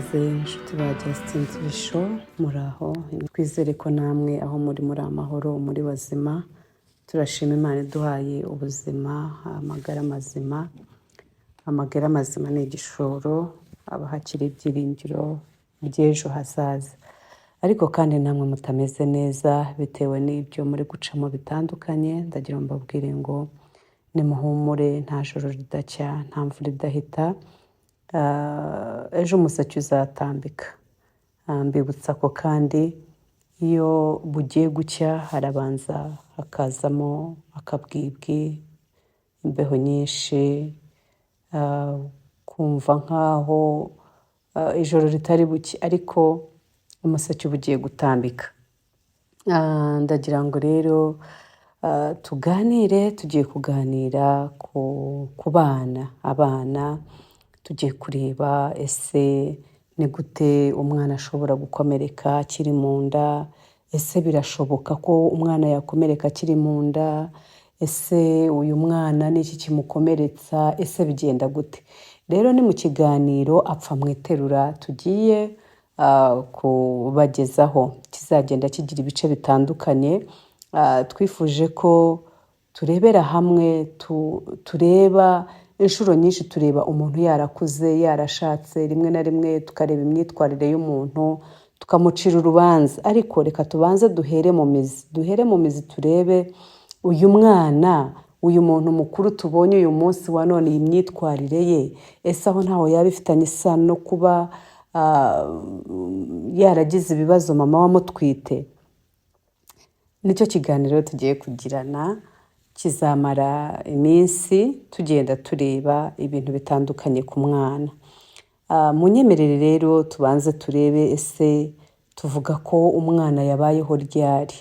ikaze inshuti ba Justin TV Show muraho, twizere ko namwe aho muri amahoro, muri bazima. Turashima Imana iduhaye ubuzima, amagara mazima ni igishoro, abahakiri ibyiringiro by'ejo hazaza. Ariko kandi namwe mutameze neza bitewe n'ibyo muri gucamo bitandukanye, ndagira ngo mbabwire ngo nimuhumure, nta joro ridacya, nta mvura idahita. Ejo umuseke uzatambika. Mbibutsa ko kandi iyo bugiye gucya harabanza hakazamo akabwibwi, imbeho nyinshi, kumva nkaho ijoro ritari buke, ariko umuseke uba ugiye gutambika. Ndagira ngo rero tugiye kuganira ku abana. Tugiye kureba ese ni gute umwana ashobora gukomereka akiri mu nda, ese birashoboka ko umwana yakomereka akiri mu nda, ese uyu mwana ni iki kimukomeretsa, ese bigenda gute? Rero ni mu kiganiro apfa mu iterura tugiye kubagezaho, kizagenda kigira ibice bitandukanye. Twifuje ko turebera hamwe, tureba inshuro nyinshi, tureba umuntu yarakuze, yarashatse, rimwe na rimwe tukareba imyitwarire y'umuntu tukamucira urubanza. Ariko reka tubanze duhere mu mizi, turebe uyu mwana, uyu muntu mukuru tubonye uyu munsi wa none, iyi myitwarire ye, ese aho ntaho yaba ifitanye isano no kuba yaragize ibibazo mama wamutwite. Nicyo kiganiro tugiye kugirana, kizamara iminsi tugenda tureba ibintu bitandukanye ku mwana. Munyemerere rero tubanze turebe, ese tuvuga ko umwana yabayeho ryari?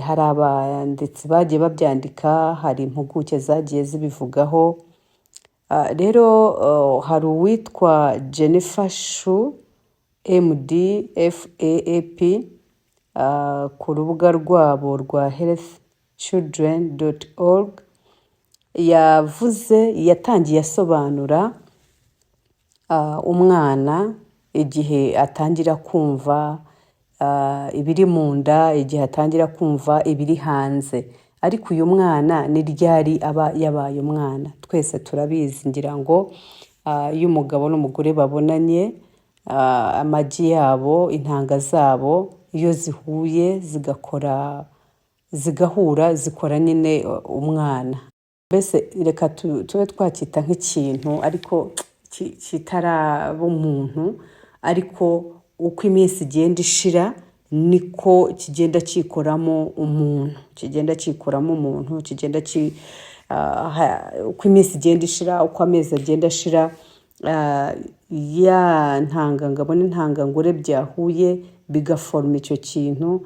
Hari abanditsi bagiye babyandika, hari impuguke zagiye zibivugaho. Rero hari uwitwa Jennifer Shu MD FAAP ku rubuga rwabo rwa healthchildren.org yatangiye asobanura umwana igihe atangira kumva ibiri mu nda, igihe atangira kumva ibiri hanze. Ariko uyu mwana ni ryari aba yabaye umwana? Twese turabizi, ngira ngo iyo umugabo n'umugore babonanye, amagi yabo, intanga zabo iyo zihuye zigahura zikora nyine umwana. Mbese reka tube twacyita nk'ikintu ariko kitaraba umuntu, ariko uko iminsi igenda ishira niko kigenda cyikoramo umuntu, uko iminsi igenda ishira, uko amezi agenda ashira, ya ntangangabo n'intangangore byahuye bigaforma icyo kintu.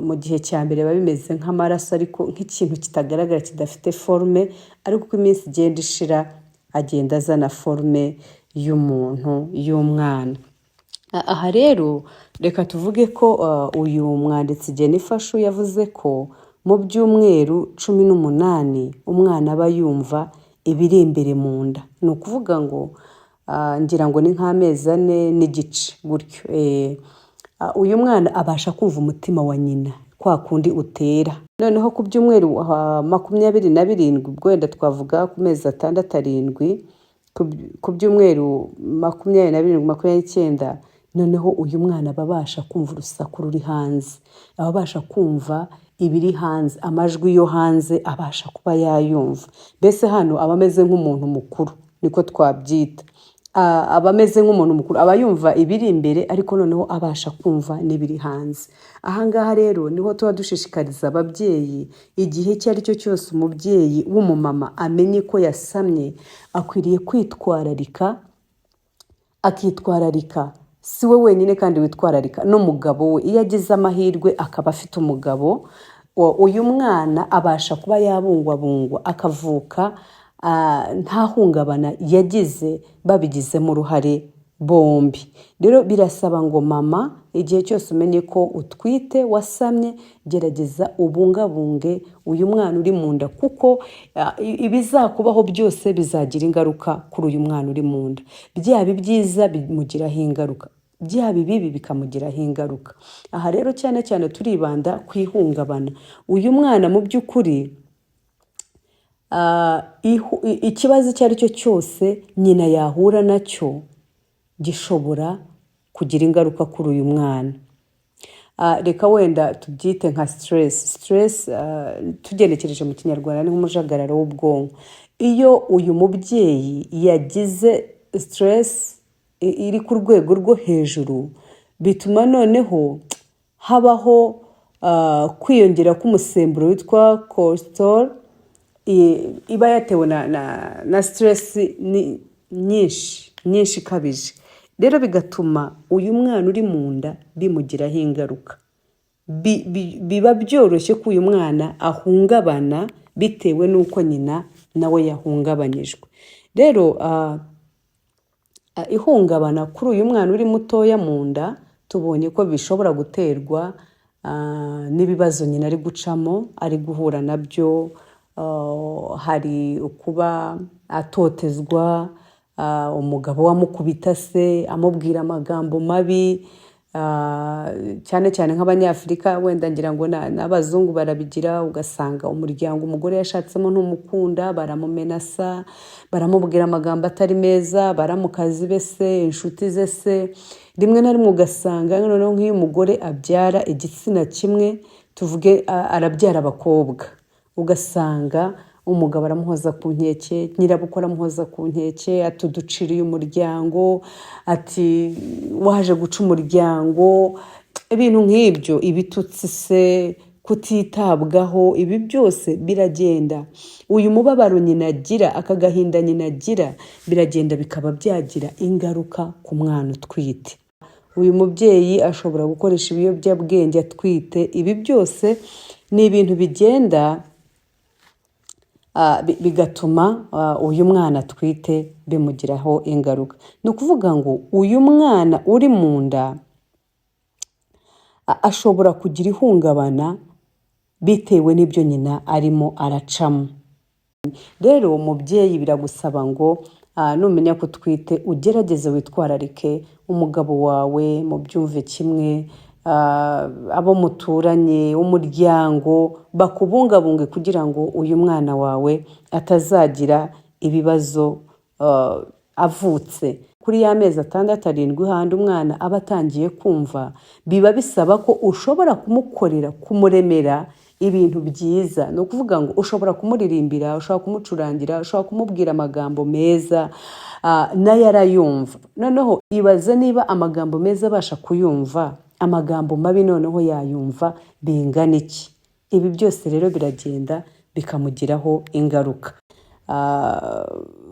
Mu gihe cya mbere biba bimeze nk'amaraso, ariko nk'ikintu kitagaragara kidafite forme, ariko uko iminsi igenda ishira agenda azana forme y'umuntu, y'umwana. Aha rero reka tuvuge ko uyu mwanditsi Jennifer Shu yavuze ko mu byumweru 18 umwana aba yumva ibiri imbere mu nda. Ni ukuvuga ngo ngira ngo ni nk'amezi 4 n'igice gutyo. Uyu mwana abasha kumva umutima wa nyina kwa kundi utera. Noneho ku byumweru 27, wenda twavuga ku mezi 6-7, ku byumweru 27-29, noneho uyu mwana abasha kumva urusaku ruri hanze, abasha kumva ibiri hanze, amajwi yo hanze abasha kuba yayumva. Mbese hano aba ameze nk'umuntu mukuru, niko twabyita. Aba ameze nk'umuntu mukuru, aba yumva ibiri imbere, ariko noneho abasha kumva n'ibiri hanze. Ahangaha rero niho tuba dushishikariza ababyeyi, igihe icyo ari cyo cyose umubyeyi w'umumama amenye ko yasamye, akwiriye akitwararika. Si we wenyine kandi witwararika n'umugabo we. Iyo agize amahirwe akaba afite umugabo, uyu mwana abasha kuba yabungwabungwa, akavuka nta hungabana yagize babigizemo uruhare bombi. Rero birasaba ngo mama igihe cyose umenye ko utwite wasamye, gerageza ubungabunge uyu mwana uri mu nda, kuko ibizakubaho byose bizagira ingaruka kuri uyu mwana uri mu nda. Byaba ibyiza bimugiraho ingaruka, byaba ibibi bikamugiraho ingaruka. Aha rero cyane cyane turibanda ku ihungabana. Uyu mwana mu by'ukuri ikibazo icyo ari cyo cyose nyina yahura nacyo gishobora kugira ingaruka kuri uyu mwana. Reka wenda tubyite nka stress, tugenekereje mu kinyarwanda ni nk'umujagararo w'ubwonko. Iyo uyu mubyeyi yagize stress iri ku rwego rwo hejuru, bituma noneho habaho kwiyongera k'umusemburo witwa cortisol, iba yatewe na stress nyinshi ikabije. Rero bigatuma uyu mwana uri mu nda bimugiraho ingaruka. Biba byoroshye ko uyu mwana ahungabana bitewe n'uko nyina nawe yahungabanyijwe. Rero ihungabana kuri uyu mwana uri mutoya mu nda, tubonye ko bishobora guterwa n'ibibazo nyina ari gucamo, ari guhura nabyo. Hari ukuba atotezwa, umugabo wamukubita se amubwira amagambo mabi, cyane cyane nk'abanyafurika, wenda ngira ngo n'abazungu barabigira, ugasanga umuryango umugore yashatsemo ntumukunda, baramumenasa, baramubwira amagambo atari meza, baramukazi be se, inshuti ze se. Rimwe na rimwe ugasanga noneho nk'iyo umugore abyara igitsina kimwe, tuvuge arabyara abakobwa, ugasanga umugabo aramuhoza ku nkeke, nyirabukwe aramuhoza ku nkeke, ati uduciriye umuryango, ati waje guca umuryango, ibintu nk'ibyo, ibitutsi se, kutitabwaho. Ibi byose biragenda, uyu mubabaro nyina agira, aka gahinda nyina agira, biragenda bikaba byagira ingaruka ku mwana utwite. Uyu mubyeyi ashobora gukoresha ibiyobyabwenge atwite. Ibi byose ni ibintu bigenda bigatuma uyu mwana atwite bimugiraho ingaruka. Ni ukuvuga ngo uyu mwana uri mu nda ashobora kugira ihungabana bitewe n'ibyo nyina arimo aracamo. Rero umubyeyi biragusaba ngo numenya ko utwite ugerageze witwararike umugabo wawe, mu byumve kimwe, abo muturanye, umuryango, bakubungabunge kugira ngo uyu mwana wawe atazagira ibibazo avutse. Kuri ya mezi 6-7 handi umwana aba atangiye kumva, biba bisaba ko ushobora kumukorera, kumuremera ibintu byiza. Ni ukuvuga ngo ushobora kumuririmbira, ushobora kumucurangira, ushobora kumubwira amagambo meza, nayo arayumva. Noneho ibaze niba amagambo meza abasha kuyumva, amagambo mabi noneho yayumva bingana iki? Ibi byose rero biragenda bikamugiraho ingaruka.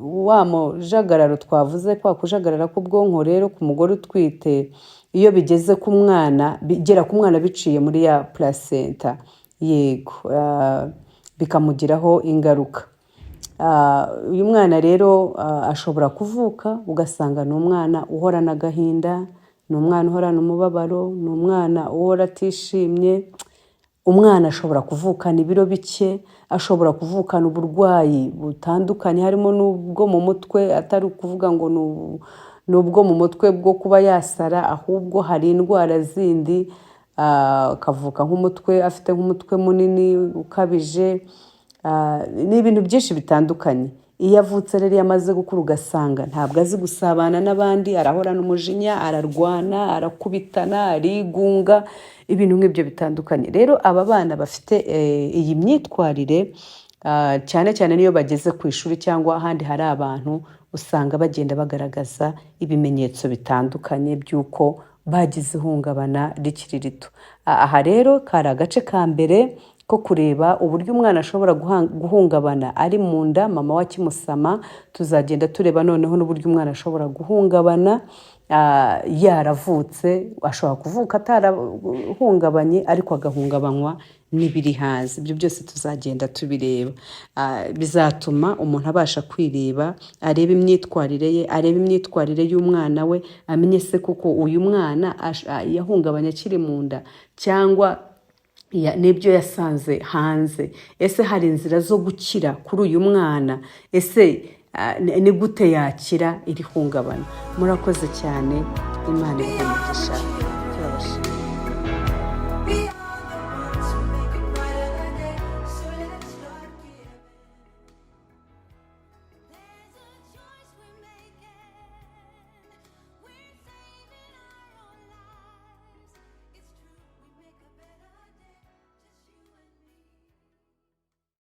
Wa mujagararo twavuze, kwa kujagarara k'ubwonko rero ku mugore utwite, iyo bigeze ku mwana, bigera ku mwana biciye muri ya placenta, yego, bikamugiraho ingaruka. Uyu mwana rero ashobora kuvuka ugasanga ni umwana uhorana agahinda, ni umwana uhorana umubabaro, ni umwana uhora atishimye. Umwana ashobora kuvukana ibiro bike, ashobora kuvukana uburwayi butandukanye, harimo n'ubwo mu mutwe, atari ukuvuga ngo n'ubwo mu mutwe bwo kuba yasara, ahubwo hari indwara zindi, akavuka nk'umutwe, afite nk'umutwe munini ukabije, ni ibintu byinshi bitandukanye. Iyo avutse rero yamaze gukura ugasanga ntabwo azi gusabana n'abandi, arahorana umujinya, ararwana, arakubitana, arigunga, ibintu nk'ibyo bitandukanye. Rero aba bana bafite iyi myitwarire, cyane cyane niyo bageze ku ishuri cyangwa ahandi hari abantu, usanga bagenda bagaragaza ibimenyetso bitandukanye by'uko bagize ihungabana rikiri rito. Aha rero kari agace ka mbere ko kureba uburyo umwana ashobora guhungabana ari mu nda mama wa kimusama. Tuzagenda tureba noneho n'uburyo umwana ashobora guhungabana yaravutse, ashobora kuvuka atarahungabanye ariko agahungabanywa n'ibiri hanze. Ibyo byose tuzagenda tubireba. Bizatuma umuntu abasha kwireba, areba imyitwarire ye, areba imyitwarire y'umwana we, amenye se kuko uyu mwana yahungabanye akiri mu nda cyangwa n'ibyo yasanze hanze. Ese hari inzira zo gukira kuri uyu mwana? Ese ni gute yakira iri hungabana? Murakoze cyane, Imana ibahe umugisha.